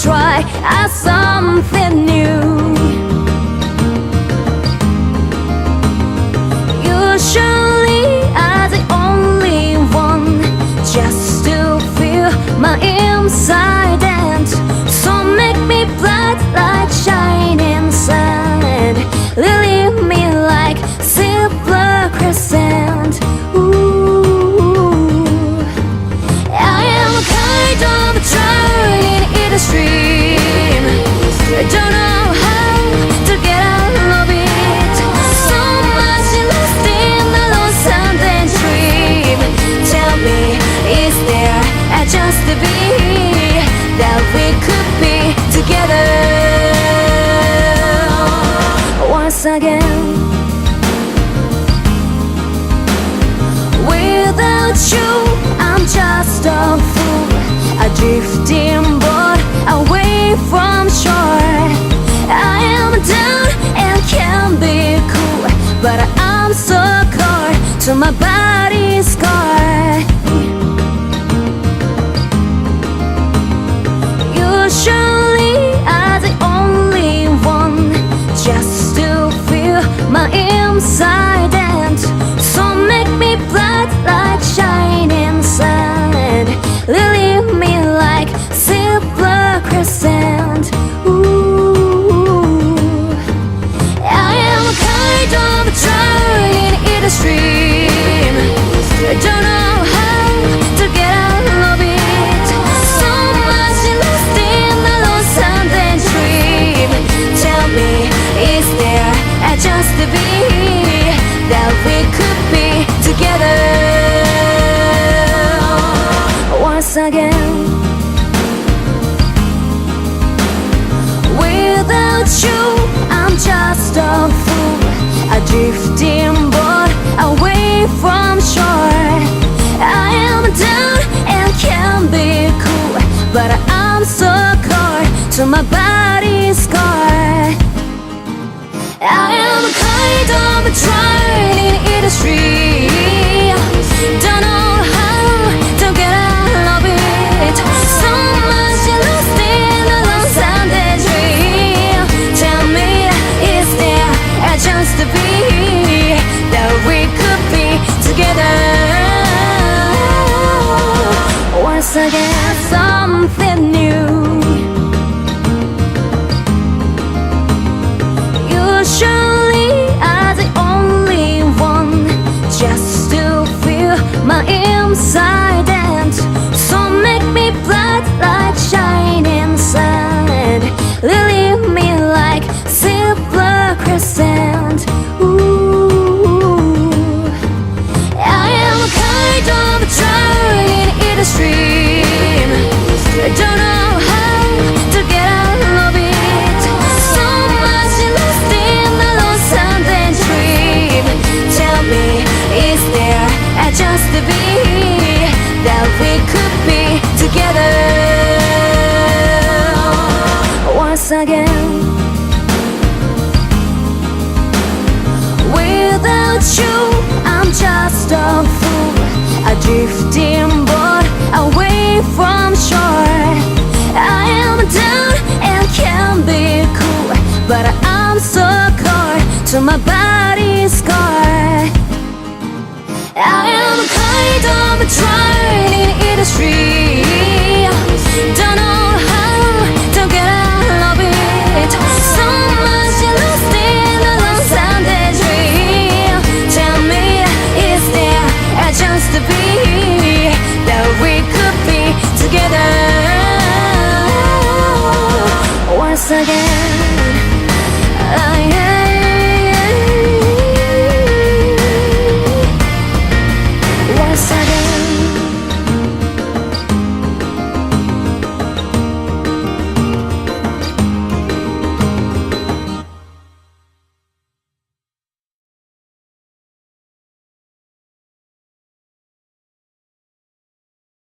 try something new. Usually I'm the only one just to feel my inside, and so make me bright like shining sun, leave me like silver crescent. Ooh, I am kind of drowning in a stream. I don't know how to get out of it. So much lost in the lonesome daydream. Tell me, is there a chance to be that we could be together once again? Without you, I'm just a fool, a drifting boat away from shore. I am down and can be cool, but I'm so cold to my body's core. Usually I'm the only one just to feel my inside, and so make me bright like shining sun, leave me like silver crescent. Ooh, I am kind of drowning in a stream. I don't know how to get out of it. So much lost in the lonesome daydream. Tell me, is there a chance to be that we could be together once again? Without you, I'm just a fool, a drifting boat away from shore. I am down and can be cool, but I'm so cold to my body's core. I am kind of drowning in the stream. Don't know how to get out of it. So much lost in the lonesome daydream. Tell me, is there a chance to be that we could be together once again? Something new. Usually I'm the only one just to feel my inside, and so make me bright like shining sun, leave me like silver crescent. Ooh, I am kind of drowning in a stream. I don't know how to get out of it. So much lost in the lonesome daydream. Tell me, is there a chance to be that we could be together once again? Without you, I'm just a fool, a drifting boat away from shore. I am down and can be cool, but I'm so cold to my body's core. I am kind of trying